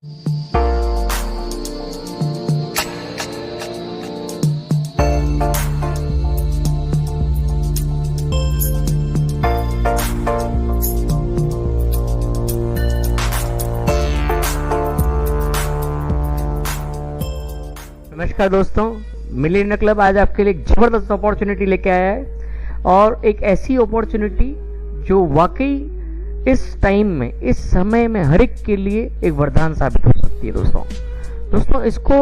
नमस्कार दोस्तों, millionaire club आज आपके लिए एक जबरदस्त अपॉर्चुनिटी लेके आया है और एक ऐसी अपॉर्चुनिटी जो वाकई इस टाइम में, इस समय में हर एक के लिए एक वरदान साबित हो सकती है। दोस्तों इसको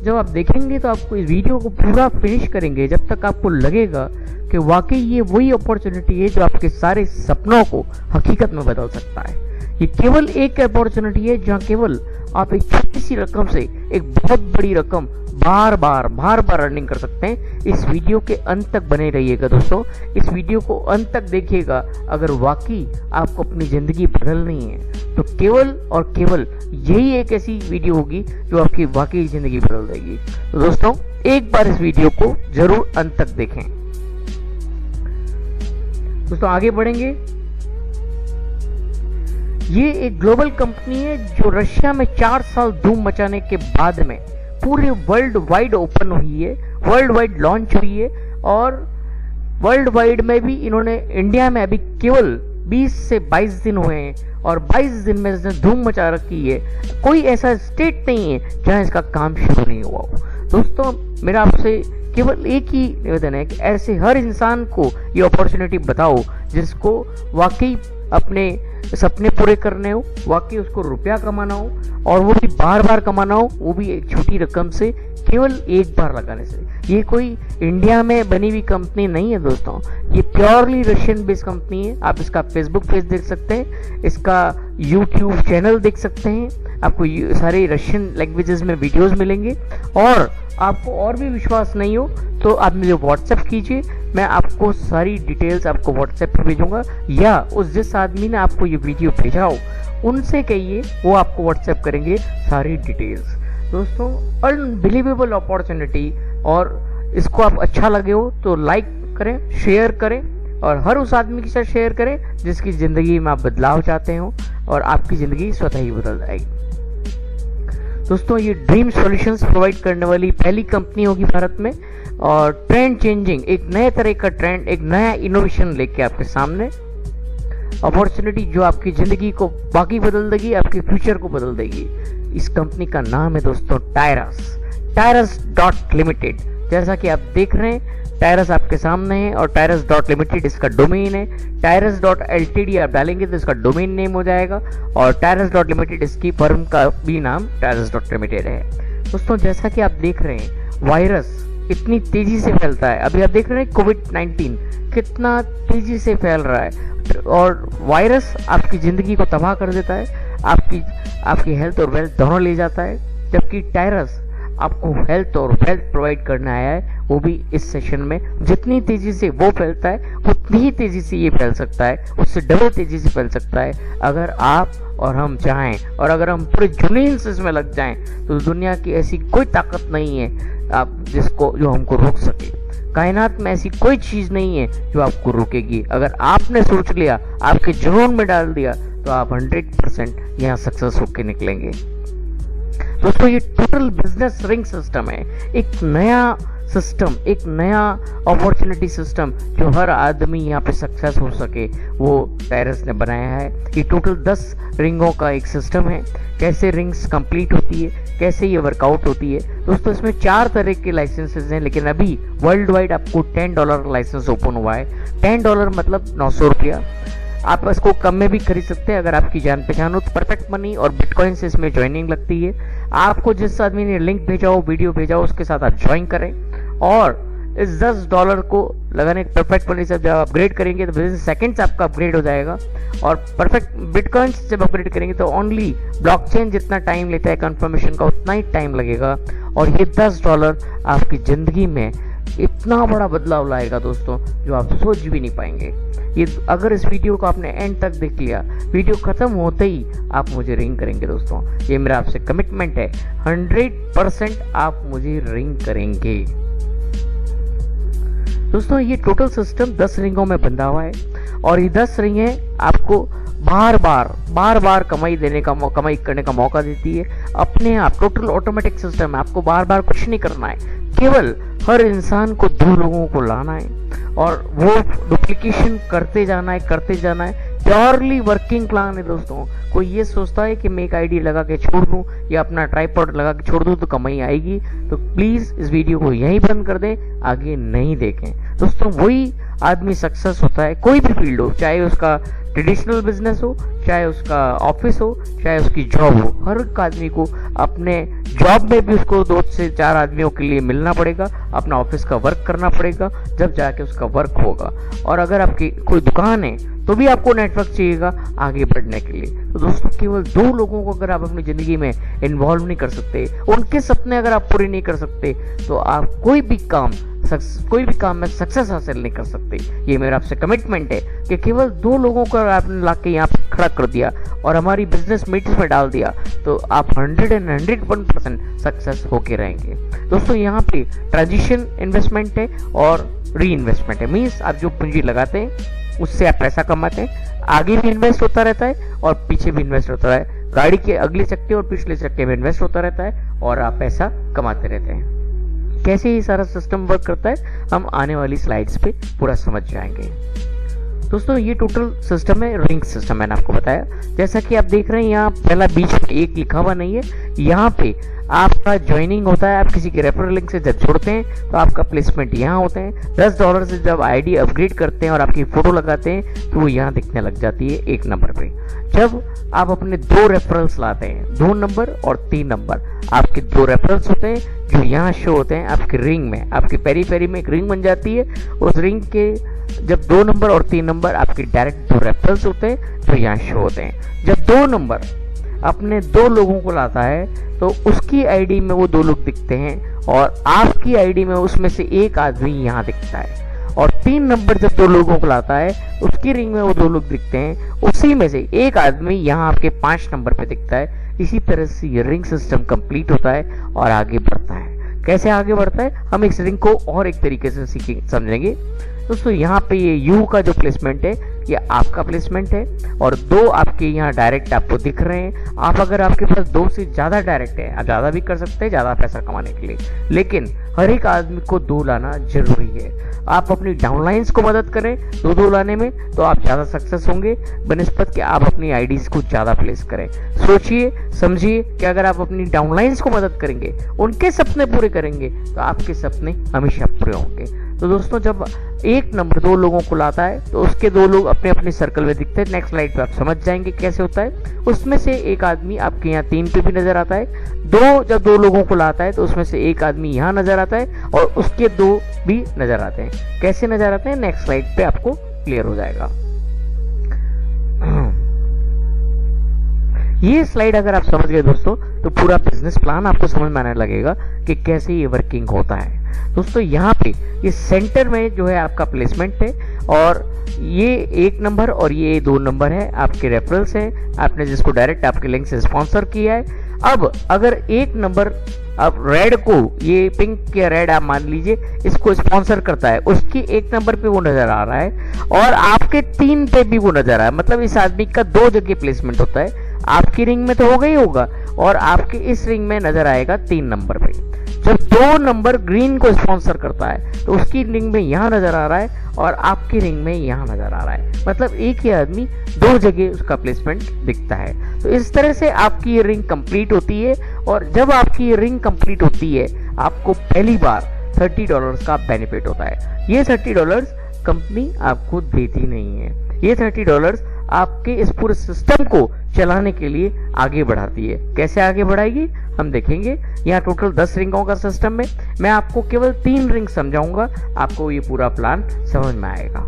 जब आप देखेंगे तो आपको इस वीडियो को पूरा फिनिश करेंगे जब तक आपको लगेगा कि वाकई ये वही अपॉर्चुनिटी है जो आपके सारे सपनों को हकीकत में बदल सकता है। ये केवल एक अपॉर्चुनिटी है जहाँ केवल आप एक छोटी सी रकम से एक बहुत बड़ी रकम बार बार अर्निंग कर सकते हैं। इस वीडियो के अंत तक बने रहिएगा दोस्तों, इस वीडियो को अंत तक देखिएगा। अगर वाकई आपको अपनी ज़िंदगी बदलनी है तो केवल और केवल यही एक ऐसी वीडियो होगी जो आपकी वाकई ज़िंदगी बदल देगी। तो दोस्तों एक बार इस वीडियो को जरूर अंत तक देखें। दोस्तों आगे बढ़ेंगे। ये एक ग्लोबल कंपनी है जो रशिया में 4 साल धूम मचाने के बाद में पूरे वर्ल्ड वाइड ओपन हुई है, वर्ल्ड वाइड लॉन्च हुई है और वर्ल्ड वाइड में भी इन्होंने इंडिया में अभी केवल 20 से 22 दिन हुए हैं और 22 दिन में इसने धूम मचा रखी है। कोई ऐसा स्टेट नहीं है जहां इसका काम शुरू नहीं हुआ हो। दोस्तों मेरा आपसे केवल एक ही निवेदन है कि ऐसे हर इंसान को ये अपॉर्चुनिटी बताओ जिसको वाकई अपने सपने पूरे करने हो, वाकई उसको रुपया कमाना हो और वो भी बार बार कमाना हो, वो भी एक छोटी रकम से, केवल एक बार लगाने से। ये कोई इंडिया में बनी हुई कंपनी नहीं है दोस्तों, ये प्योरली रशियन बेस्ड कंपनी है। आप इसका फेसबुक पेज देख सकते हैं, इसका यूट्यूब चैनल देख सकते हैं, आपको सारे रशियन लैंग्वेजेस में वीडियोस मिलेंगे। और आपको और भी विश्वास नहीं हो तो आप मुझे व्हाट्सएप कीजिए, मैं आपको सारी डिटेल्स आपको व्हाट्सएप पे भेजूंगा, या उस जिस आदमी ने आपको ये वीडियो भेजा हो उनसे कहिए, वो आपको व्हाट्सएप करेंगे सारी डिटेल्स। दोस्तों अनबिलीवेबल अपॉर्चुनिटी, और इसको आप अच्छा लगे हो तो लाइक करें, शेयर करें और हर उस आदमी के साथ शेयर करें जिसकी ज़िंदगी में आप बदलाव चाहते हो और आपकी ज़िंदगी स्वतः ही बदल जाएगी। दोस्तों ये ड्रीम सॉल्यूशंस प्रोवाइड करने वाली पहली कंपनी होगी भारत में और ट्रेंड चेंजिंग, एक नए तरह का ट्रेंड, एक नया इनोवेशन लेके आपके सामने अपॉर्चुनिटी जो आपकी ज़िंदगी को बाकी बदल देगी, आपके फ्यूचर को बदल देगी। इस कंपनी का नाम है दोस्तों टायरस.लिमिटेड। जैसा कि आप देख रहे हैं टायरस आपके सामने है और टायरस.लिमिटेड इसका डोमेन है। टायरस.ltd आप डालेंगे तो इसका डोमेन नेम हो जाएगा और टायरस.लिमिटेड इसकी फर्म का भी नाम टायरस.लिमिटेड है। दोस्तों जैसा कि आप देख रहे हैं वायरस इतनी तेजी से फैलता है, अभी आप देख रहे हैं कोविड-19 कितना तेजी से फैल रहा है और वायरस आपकी ज़िंदगी को तबाह कर देता है, आपकी हेल्थ और वेल्थ दोनों ले जाता है, जबकि टायरस आपको हेल्थ और वेल्थ प्रोवाइड करने आया है, वो भी इस सेशन में। जितनी तेजी से वो फैलता है उतनी ही तेजी से ये फैल सकता है, उससे डबल तेजी से फैल सकता है अगर आप और हम चाहें, और अगर हम पूरे जुनून से इसमें लग जाएं तो दुनिया की ऐसी कोई ताकत नहीं है जो हमको रोक सके। कायनात में ऐसी कोई चीज़ नहीं है जो आपको रोकेगी। अगर आपने सोच लिया, आपके जुनून में डाल दिया तो आप 100% यहाँ सक्सेस होकर निकलेंगे। दोस्तों ये टोटल बिजनेस रिंग सिस्टम है, एक नया सिस्टम, एक नया अपॉर्चुनिटी सिस्टम जो हर आदमी यहाँ पे सक्सेस हो सके, वो टायरस ने बनाया है। ये टोटल 10 रिंगों का एक सिस्टम है। कैसे रिंग्स कंप्लीट होती है, कैसे ये वर्कआउट होती है। दोस्तों इसमें 4 तरह के लाइसेंसेज हैं, लेकिन अभी वर्ल्ड वाइड आपको $10 लाइसेंस ओपन हुआ है। $10 मतलब 900 रुपया। आप इसको कम में भी खरीद सकते हैं अगर आपकी जान पहचान हो तो। परफेक्ट मनी और बिटकॉइन से इसमें ज्वाइनिंग लगती है। आपको जिस आदमी ने लिंक भेजा हो, वीडियो भेजा हो, उसके साथ आप ज्वाइन करें और इस $10 को लगाने परफेक्ट मनी से जब अपग्रेड करेंगे तो विद इन सेकेंड्स आपका अपग्रेड हो जाएगा। और परफेक्ट बिटकॉइन से जब अपग्रेड करेंगे तो ओनली ब्लॉकचेन जितना टाइम लेता है कंफर्मेशन का उतना ही टाइम लगेगा और ये $10 आपकी ज़िंदगी में इतना बड़ा बदलाव लाएगा दोस्तों जो आप सोच भी नहीं पाएंगे। ये अगर इस वीडियो को आपने एंड तक देख लिया, वीडियो खत्म होते ही आप मुझे रिंग करेंगे दोस्तों, ये मेरा आपसे कमिटमेंट है। 100% आप मुझे रिंग करेंगे। दोस्तों ये टोटल सिस्टम 10 रिंगों में बंधा हुआ है और ये 10 रिंगें आपको बार बार कमाई करने का मौका देती है। अपने आप टोटल ऑटोमेटिक सिस्टम है, आपको बार बार कुछ नहीं करना है, केवल हर इंसान को 2 लोगों को लाना है और वो डुप्लीकेशन करते जाना है। प्योरली वर्किंग प्लान है दोस्तों। कोई ये सोचता है कि मैं एक आईडी लगा के छोड़ दूं या अपना ट्राइपॉड लगा के छोड़ दूं तो कमाई आएगी, तो प्लीज इस वीडियो को यहीं बंद कर दें, आगे नहीं देखें दोस्तों। वही आदमी सक्सेस होता है, कोई भी फील्ड हो, चाहे उसका ट्रेडिशनल बिजनेस हो, चाहे उसका ऑफिस हो, चाहे उसकी जॉब हो। हर एक आदमी को अपने जॉब में भी उसको 2 से 4 आदमियों के लिए मिलना पड़ेगा, अपना ऑफिस का वर्क करना पड़ेगा, जब जाके उसका वर्क होगा। और अगर आपकी कोई दुकान है तो भी आपको नेटवर्क चाहिएगा आगे बढ़ने के लिए। तो दोस्तों केवल 2 लोगों को अगर आप अपनी जिंदगी में इन्वॉल्व नहीं कर सकते, उनके सपने अगर आप पूरे नहीं कर सकते, तो आप कोई भी काम में सक्सेस हासिल नहीं कर सकते। ये मेरा आपसे कमिटमेंट है कि केवल 2 लोगों को आपने ला के यहाँ पे खड़ा कर दिया और हमारी बिजनेस मीटिंग में डाल दिया, तो आप 101% सक्सेस होके रहेंगे दोस्तों। यहाँ पे ट्रांजिशन इन्वेस्टमेंट है और री इन्वेस्टमेंट है। मीन्स आप जो पूंजी लगाते हैं उससे आप पैसा कमाते हैं, आगे भी इन्वेस्ट होता रहता है और पीछे भी इन्वेस्ट होता है। गाड़ी के अगले चक्के और पिछले चक्के में इन्वेस्ट होता रहता है और आप पैसा कमाते रहते हैं। कैसे ये सारा सिस्टम वर्क करता है हम आने वाली स्लाइड्स पे पूरा समझ जाएंगे दोस्तों। ये टोटल सिस्टम है, रिंग सिस्टम मैंने आपको बताया। जैसा कि आप देख रहे हैं यहाँ पहला बीच में 1 लिखा हुआ नहीं है, यहाँ पे आपका ज्वाइनिंग होता है। आप किसी के रेफरल लिंक से जब छोड़ते हैं तो आपका प्लेसमेंट यहाँ होते हैं। $10 से जब आईडी अपग्रेड करते हैं और आपकी फोटो लगाते हैं तो वो यहाँ दिखने लग जाती है 1 नंबर पे। जब आप अपने 2 रेफरल्स लाते हैं, 2 नंबर और 3 नंबर, आपके 2 रेफरल्स होते हैं जो यहाँ शो होते हैं आपके रिंग में। आपके पेरी में एक रिंग बन जाती है, उस रिंग के जब 2 नंबर और 3 नंबर आपके डायरेक्ट 2 रेफरल्स होते हैं जो यहाँ शो होते हैं। जब 2 नंबर अपने 2 लोगों को लाता है तो उसकी आईडी में वो 2 लोग दिखते हैं और आपकी आईडी में उसमें से 1 आदमी यहाँ दिखता है। और 3 नंबर जब 2 लोगों को लाता है उसकी रिंग में वो 2 लोग दिखते हैं, उसी में से 1 आदमी यहाँ आपके 5 नंबर पे दिखता है। इसी तरह से ये रिंग सिस्टम कंप्लीट होता है और आगे बढ़ता है। कैसे आगे बढ़ता है हम इस रिंग को और एक तरीके से समझेंगे दोस्तों। यहाँ पे ये यू का जो प्लेसमेंट है ये आपका प्लेसमेंट है और 2 आपके यहाँ डायरेक्ट आपको दिख रहे हैं। आप अगर आपके पास 2 से ज़्यादा डायरेक्ट है, आप ज़्यादा भी कर सकते हैं ज़्यादा पैसा कमाने के लिए, लेकिन हर एक आदमी को 2 लाना जरूरी है। आप अपनी डाउनलाइंस को मदद करें 2 लाने में तो आप ज़्यादा सक्सेस होंगे बनस्पत कि आप अपनी आईडीज को ज़्यादा प्लेस करें। सोचिए समझिए कि अगर आप अपनी डाउनलाइंस को मदद करेंगे, उनके सपने पूरे करेंगे, तो आपके सपने हमेशा पूरे होंगे। तो दोस्तों जब 1 नंबर 2 लोगों को लाता है तो उसके 2 लोग अपने अपने सर्कल में दिखते हैं। नेक्स्ट स्लाइड पे आप समझ जाएंगे कैसे होता है। उसमें से 1 आदमी आपके यहाँ 3 पे भी नजर आता है। जब 2 लोगों को लाता है तो उसमें से 1 आदमी यहाँ नजर आता है और उसके 2 भी नजर आते हैं। कैसे नजर आते हैं नेक्स्ट स्लाइड पे आपको क्लियर हो जाएगा। ये स्लाइड अगर आप समझ गए दोस्तों तो पूरा बिजनेस प्लान आपको समझ में आने लगेगा कि कैसे ये वर्किंग होता है। दोस्तों यहाँ पे ये सेंटर में जो है आपका प्लेसमेंट है और ये 1 नंबर और ये 2 नंबर है आपके रेफरल्स हैं, आपने जिसको डायरेक्ट आपके लिंक से स्पॉन्सर किया है। अब अगर 1 नंबर अब रेड को, ये पिंक या रेड आप मान लीजिए, इसको स्पॉन्सर करता है, उसकी 1 नंबर पे वो नजर आ रहा है और आपके 3 पे भी वो नजर आ रहा है। मतलब इस आदमी का 2 जगह प्लेसमेंट होता है। आपकी रिंग में तो होगा ही होगा और आपके इस रिंग में नजर आएगा 3 नंबर पे। जब 2 नंबर ग्रीन को स्पॉन्सर करता है तो उसकी रिंग में यहाँ नजर आ रहा है और आपकी रिंग में यहाँ नजर आ रहा है। मतलब एक ही आदमी 2 जगह उसका प्लेसमेंट दिखता है। तो इस तरह से आपकी ये रिंग कंप्लीट होती है और जब आपकी ये रिंग कंप्लीट होती है आपको पहली बार $30 का बेनिफिट होता है। ये $30 कंपनी आपको देती नहीं है, ये $30 आपके इस पूरे सिस्टम को चलाने के लिए आगे बढ़ाती है। कैसे आगे बढ़ाएगी हम देखेंगे। यहाँ टोटल 10 रिंगों का सिस्टम है, मैं आपको केवल 3 रिंग समझाऊंगा, आपको ये पूरा प्लान समझ में आएगा।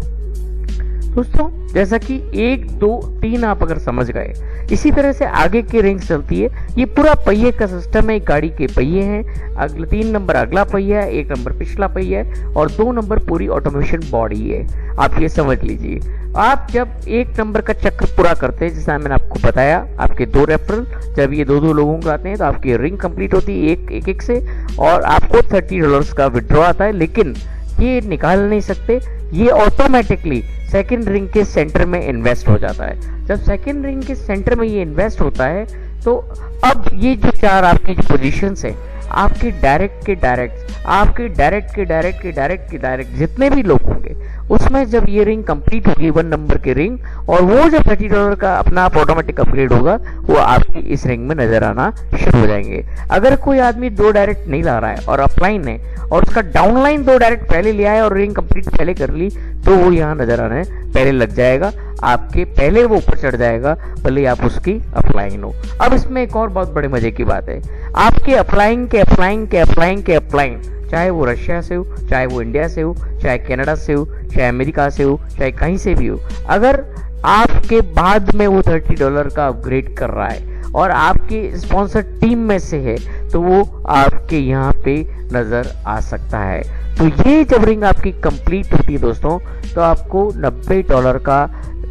दोस्तों जैसा कि 1 2 3 आप अगर समझ गए, इसी तरह से आगे की रिंग चलती है। ये पूरा पहिए का सिस्टम है, गाड़ी के पहिए हैं। अगला 3 नंबर अगला पहिया है, 1 नंबर पिछला पहिया है और 2 नंबर पूरी ऑटोमेशन बॉडी है। आप ये समझ लीजिए। आप जब 1 नंबर का चक्र पूरा करते हैं, जैसा मैंने आपको बताया, आपके 2 रेफरल जब ये 2 लोगों को आते हैं तो आपकी रिंग कंप्लीट होती है एक से और आपको $30 का विड्रॉ आता है। लेकिन ये निकाल नहीं सकते ये ऑटोमेटिकली सेकंड रिंग के सेंटर में इन्वेस्ट हो जाता है। जब सेकंड रिंग के सेंटर में ये इन्वेस्ट होता है तो अब ये जो चार आपकी जो पोजीशंस है, आपके डायरेक्ट के डायरेक्ट, आपके डायरेक्ट के डायरेक्ट के डायरेक्ट के डायरेक्ट जितने भी लोग होंगे, उसमें जब ये रिंग कंप्लीट होगी 1 नंबर की रिंग, और वो जब $30 का अपना आप ऑटोमेटिक अपग्रेड होगा, वो आपकी इस रिंग में नजर आना शुरू हो जाएंगे। अगर कोई आदमी 2 डायरेक्ट नहीं ला रहा है और अपलाइन है और उसका डाउनलाइन 2 डायरेक्ट पहले लिया है और रिंग कंप्लीट पहले कर ली, तो वो यहाँ नजर आने पहले लग जाएगा, आपके पहले वो ऊपर चढ़ जाएगा, भले आप उसकी अपलाइन हो। अब इसमें एक और बहुत बड़े मजे की बात है, आपके अप्लाइंग के अप्लाइंग के अप्लाइंग के अप्लाइंग, चाहे वो रशिया से हो, चाहे वो इंडिया से हो, चाहे कनाडा से हो, चाहे अमेरिका से हो, चाहे कहीं से भी हो, अगर आपके बाद में वो $30 का अपग्रेड कर रहा है और आपकी स्पॉन्सर टीम में से है, तो वो आपके यहाँ पे नजर आ सकता है। तो ये जब रिंग आपकी कंप्लीट होती है दोस्तों, तो आपको $90 का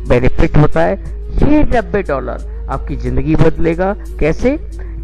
बेनिफिट होता है। ये $90 आपकी जिंदगी बदलेगा। कैसे?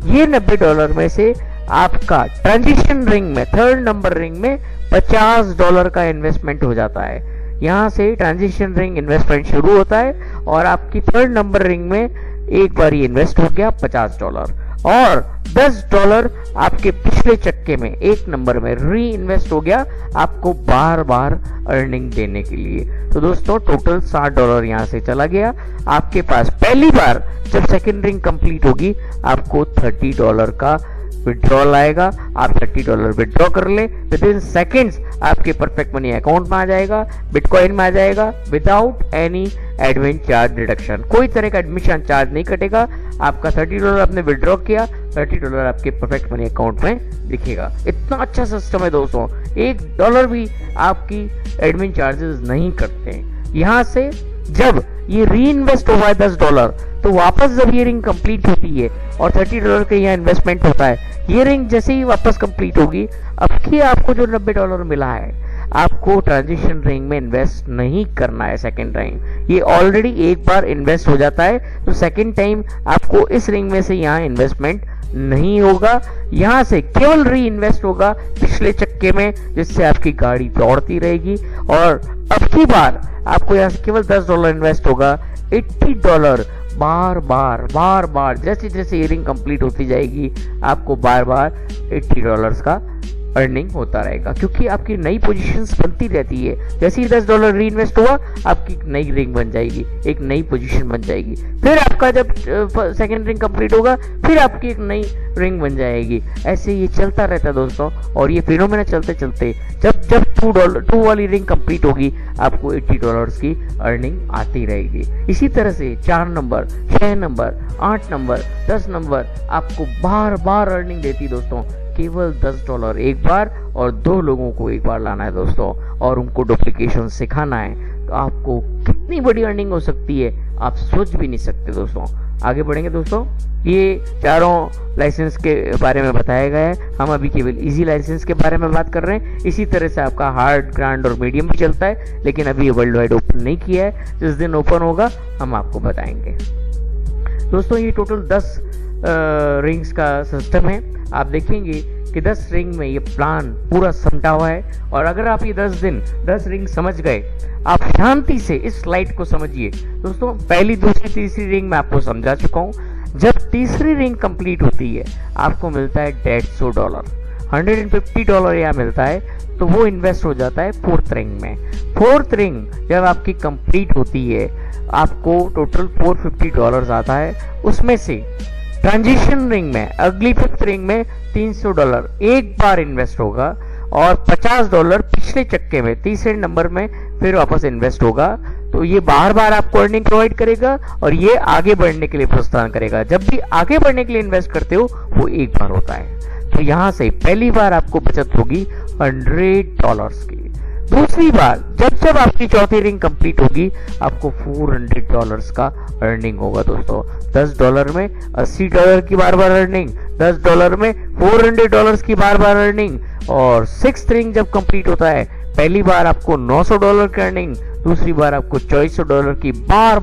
ये $90 में से आपका ट्रांजिशन रिंग में, 3rd नंबर रिंग में $50 का इन्वेस्टमेंट हो जाता है। यहाँ से ट्रांजिशन रिंग इन्वेस्टमेंट शुरू होता है और आपकी 3rd नंबर रिंग में एक बार ये इन्वेस्ट हो गया $50 और $10 आपके पिछले चक्के में 1 नंबर में री इन्वेस्ट हो गया, आपको बार बार अर्निंग देने के लिए। तो दोस्तों टोटल $60 यहाँ से चला गया आपके पास। पहली बार जब सेकंड रिंग कंप्लीट होगी, आपको $30 का विड्रॉल आएगा। आप $30 विड्रॉ कर ले, विद इन सेकेंड्स आपके परफेक्ट मनी अकाउंट में आ जाएगा, बिटकॉइन में आ जाएगा, without any admin charge deduction. कोई तरह का एडमिशन चार्ज नहीं कटेगा। आपका $30 आपने विड्रॉ किया, $30 आपके परफेक्ट मनी अकाउंट में दिखेगा। इतना अच्छा सिस्टम है दोस्तों, $1 भी आपकी एडमिन चार्जेस नहीं करते। यहाँ से जब ये री इन्वेस्ट हुआ है $10, तो वापस जब ये रिंग कंप्लीट होती है और $30 का यहाँ इन्वेस्टमेंट होता है, ये रिंग जैसे ही वापस कंप्लीट होगी, अब की आपको जो $90 मिला है, आपको ट्रांजिशन रिंग में इन्वेस्ट नहीं करना है। सेकंड टाइम ये ऑलरेडी एक बार इन्वेस्ट हो जाता है, तो सेकंड टाइम आपको इस रिंग में से यहाँ इन्वेस्टमेंट नहीं होगा। यहाँ से केवल री इन्वेस्ट होगा पिछले चक्के में, जिससे आपकी गाड़ी दौड़ती रहेगी। और अब की बार आपको यहाँ से केवल $10 इन्वेस्ट होगा, $80 बार बार जैसे जैसे ये रिंग कंप्लीट होती जाएगी, आपको बार बार $80 का अर्निंग होता रहेगा, क्योंकि आपकी नई पोजीशंस बनती रहती है। जैसे ही $10 री इन्वेस्ट हुआ, आपकी नई रिंग बन जाएगी, एक नई पोजीशन बन जाएगी। फिर आपका जब सेकंड रिंग कंप्लीट होगा, फिर आपकी एक नई रिंग बन जाएगी। ऐसे ये चलता रहता है दोस्तों। और ये फिनोमेना चलते चलते जब जब $2 वाली रिंग कंप्लीट होगी, आपको $80 की अर्निंग आती रहेगी। इसी तरह से 4 नंबर, 6 नंबर, 8 नंबर, 10 नंबर आपको बार बार अर्निंग देती दोस्तों। केवल $10 एक बार और 2 लोगों को एक बार लाना है दोस्तों, और उनको डुप्लीकेशन सिखाना है, तो आपको कितनी बड़ी अर्निंग हो सकती है आप सोच भी नहीं सकते दोस्तों। आगे बढ़ेंगे दोस्तों। ये चारों लाइसेंस के बारे में बताया गया है। हम अभी केवल इजी लाइसेंस के बारे में बात कर रहे हैं। इसी तरह से आपका हार्ड, ग्रांड और मीडियम भी चलता है, लेकिन अभी ये वर्ल्ड वाइड ओपन नहीं किया है। जिस दिन ओपन होगा हम आपको बताएंगे दोस्तों। ये टोटल 10 रिंग्स का सिस्टम है। आप देखेंगे कि 10 रिंग में ये प्लान पूरा समटा हुआ है। और अगर आप ये 10 दिन 10 रिंग समझ गए, आप शांति से इस स्लाइड को समझिए दोस्तों। पहली, दूसरी, तीसरी रिंग मैं आपको समझा चुका हूँ। जब तीसरी रिंग कंप्लीट होती है, आपको मिलता है $150, $150 यहाँ मिलता है, तो वो इन्वेस्ट हो जाता है 4th रिंग में। 4th रिंग जब आपकी कंप्लीट होती है, आपको टोटल $450 आता है। उसमें से ट्रांजिशन रिंग में, अगली 5th रिंग में $300 एक बार इन्वेस्ट होगा और $50 पिछले चक्के में, तीसरे नंबर में फिर वापस इन्वेस्ट होगा। तो ये बार बार आपको अर्निंग प्रोवाइड करेगा और ये आगे बढ़ने के लिए प्रोत्साहन करेगा। जब भी आगे बढ़ने के लिए इन्वेस्ट करते हो, वो एक बार होता है। तो यहाँ से पहली बार आपको बचत होगी $100 की। दूसरी बार जब जब आपकी चौथी रिंग कंप्लीट होगी, आपको $400 का अर्निंग होगा दोस्तों। $10 में $80 की बार बार अर्निंग, $10 में $400 की बार बार अर्निंग। और 6th रिंग जब कंप्लीट होता है, पहली बार आपको $900 की अर्निंग, दूसरी बार आपको $2400 की बार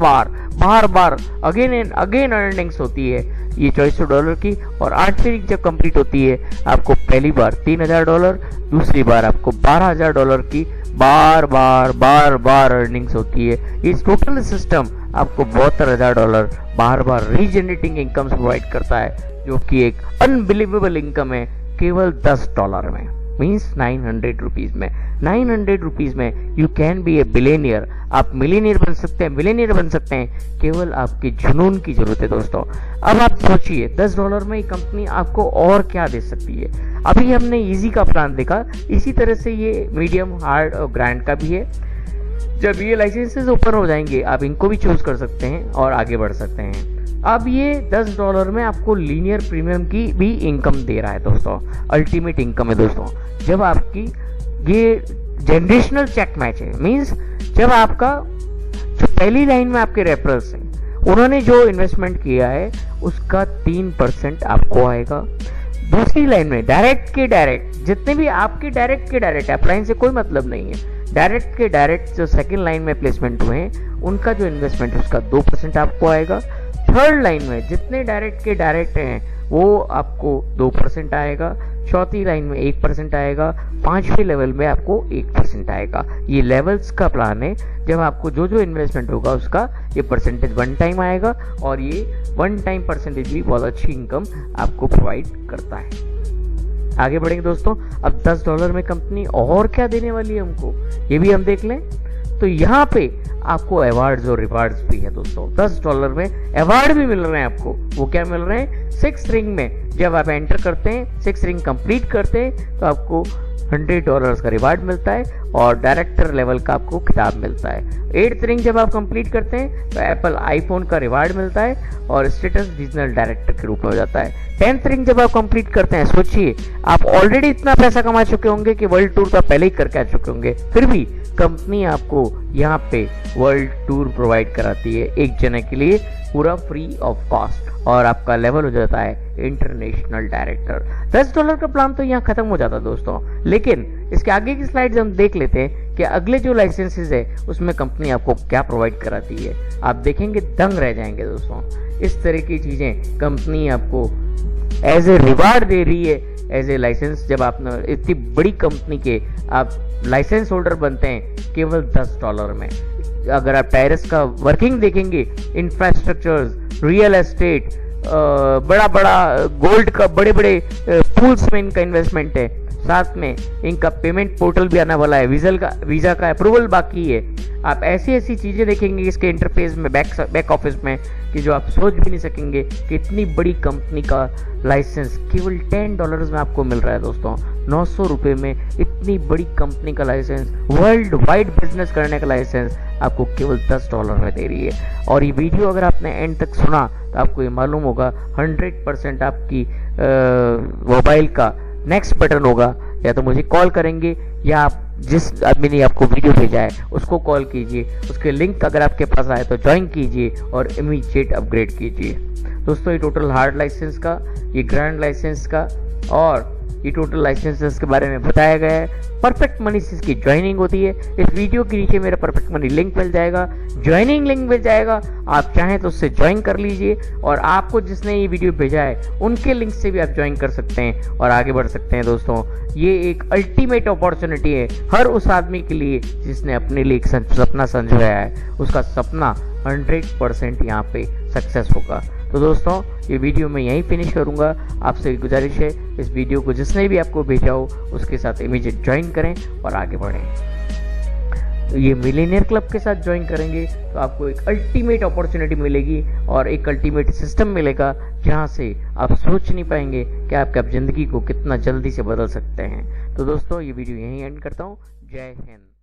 बार अगेन एंड अगेन अर्निंग्स होती है ये $2400 की। और 8वीं रिंग जब कंप्लीट होती है आपको पहली बार $3000, दूसरी बार आपको $12000 की बार बार अर्निंग्स होती है। इस टोटल सिस्टम आपको $72000 बार रीजनरेटिंग इनकम प्रोवाइड करता है, जो कि एक अनबिलीवेबल इनकम है केवल $10 में, मीन्स 900 रुपीज में। 900 रुपीज में you can be A billionaire. आप मिलियनियर बन सकते हैं, मिलियनियर बन सकते हैं, केवल आपके जुनून की जरूरत है दोस्तों। अब आप सोचिए $10 में ये कंपनी आपको और क्या दे सकती है। अभी हमने इजी का प्लान देखा, इसी तरह से ये मीडियम, हार्ड और ग्रैंड का भी है। जब ये लाइसेंसेस ओपन हो जाएंगे आप इनको भी चूज कर सकते हैं और आगे बढ़ सकते हैं। अब ये $10 में आपको लीनियर प्रीमियम की भी इनकम दे रहा है दोस्तों, अल्टीमेट इनकम है दोस्तों। जब आपकी ये जनरेशनल चेक मैच है, मींस जब आपका जो पहली लाइन में आपके रेफरल्स हैं उन्होंने जो इन्वेस्टमेंट किया है उसका 3% आपको आएगा। दूसरी लाइन में डायरेक्ट के डायरेक्ट जितने भी आपके डायरेक्ट के डायरेक्ट, अपलाइन से कोई मतलब नहीं है, डायरेक्ट के डायरेक्ट जो सेकेंड लाइन में प्लेसमेंट हुए हैं उनका जो इन्वेस्टमेंट है उसका 2% आपको आएगा। थर्ड लाइन में जितने डायरेक्ट के डायरेक्ट हैं वो आपको 2% आएगा। चौथी लाइन में 1% आएगा। पांचवें लेवल में आपको 1% आएगा। ये लेवल्स का प्लान है। जब आपको जो जो इन्वेस्टमेंट होगा उसका ये परसेंटेज वन टाइम आएगा और ये वन टाइम परसेंटेज भी बहुत अच्छी इनकम आपको प्रोवाइड करता है। आगे बढ़ेंगे दोस्तों। अब $10 में कंपनी और क्या देने वाली है हमको, ये भी हम देख लें। तो यहाँ पे आपको अवार्ड्स और रिवार्ड्स भी है दोस्तों। $10 में अवार्ड भी मिल रहे हैं आपको। वो क्या मिल रहे हैं, 6th रिंग में जब आप एंटर करते हैं, 6th रिंग कंप्लीट करते हैं तो आपको $100 का रिवार्ड मिलता है और डायरेक्टर लेवल का आपको खिताब मिलता है। 8th रिंग जब आप कंप्लीट करते हैं तो एप्पल आईफोन का रिवार्ड मिलता है और स्टेटस रीजनल डायरेक्टर के रूप में हो जाता है। 10th रिंग जब आप कंप्लीट करते हैं, सोचिए आप ऑलरेडी इतना पैसा कमा चुके होंगे कि वर्ल्ड टूर तो आप पहले ही करके आ चुके होंगे, फिर भी कंपनी आपको यहाँ पे वर्ल्ड टूर प्रोवाइड कराती है एक जने के लिए पूरा फ्री ऑफ कॉस्ट और आपका लेवल हो जाता है इंटरनेशनल डायरेक्टर। $10 का प्लान तो यहाँ खत्म हो जाता है दोस्तों, लेकिन इसके आगे की स्लाइड्स हम देख लेते हैं कि अगले जो लाइसेंसेस है उसमें कंपनी आपको क्या प्रोवाइड कराती है। आप देखेंगे दंग रह जाएंगे दोस्तों। इस तरह की चीजें कंपनी आपको एज ए रिवार्ड दे रही है, एज ए लाइसेंस। जब आप इतनी बड़ी कंपनी के आप लाइसेंस होल्डर बनते हैं केवल $10 में। अगर आप टायरस का वर्किंग देखेंगे, इंफ्रास्ट्रक्चर्स, रियल एस्टेट, बड़ा गोल्ड का बड़े बड़े पूल्स में इनका इन्वेस्टमेंट है। साथ में इनका पेमेंट पोर्टल भी आने वाला है, वीजा का अप्रूवल बाकी है। आप ऐसी ऐसी चीजें देखेंगे इसके इंटरफेस में, बैक ऑफिस में, कि जो आप सोच भी नहीं सकेंगे कि इतनी बड़ी कंपनी का लाइसेंस केवल $10 में आपको मिल रहा है दोस्तों। 900 रुपये में इतनी बड़ी कंपनी का लाइसेंस, वर्ल्ड वाइड बिजनेस करने का लाइसेंस आपको केवल $10 में दे रही है। और ये वीडियो अगर आपने एंड तक सुना तो आपको ये मालूम होगा 100% आपकी मोबाइल का नेक्स्ट बटन होगा, या तो मुझे कॉल करेंगे या आप जिस आदमी ने आपको वीडियो भेजा है उसको कॉल कीजिए। उसके लिंक अगर आपके पास आए तो ज्वाइन कीजिए और इमीडिएट अपग्रेड कीजिए। दोस्तों ये टोटल हार्ड लाइसेंस का, ये ग्रैंड लाइसेंस का और ये टोटल लाइसेंसेस के बारे में बताया गया है। परफेक्ट मनी से इसकी ज्वाइनिंग होती है। इस वीडियो के नीचे मेरा परफेक्ट मनी लिंक मिल जाएगा, ज्वाइनिंग लिंक मिल जाएगा। आप चाहें तो उससे ज्वाइन कर लीजिए और आपको जिसने ये वीडियो भेजा है उनके लिंक से भी आप ज्वाइन कर सकते हैं और आगे बढ़ सकते हैं दोस्तों। ये एक अल्टीमेट अपॉर्चुनिटी है हर उस आदमी के लिए जिसने अपने लिए एक सपना संजोया है। उसका सपना 100% यहाँ पे सक्सेस होगा। तो दोस्तों ये वीडियो मैं यहीं फिनिश करूंगा। आपसे गुजारिश है इस वीडियो को जिसने भी आपको भेजा हो उसके साथ इमीडिएट ज्वाइन करें और आगे बढ़ें। तो ये मिलियनियर क्लब के साथ ज्वाइन करेंगे तो आपको एक अल्टीमेट अपॉर्चुनिटी मिलेगी और एक अल्टीमेट सिस्टम मिलेगा जहां से आप सोच नहीं पाएंगे कि आप ज़िंदगी को कितना जल्दी से बदल सकते हैं। तो दोस्तों ये वीडियो यहीं एंड करता हूँ। जय हिंद।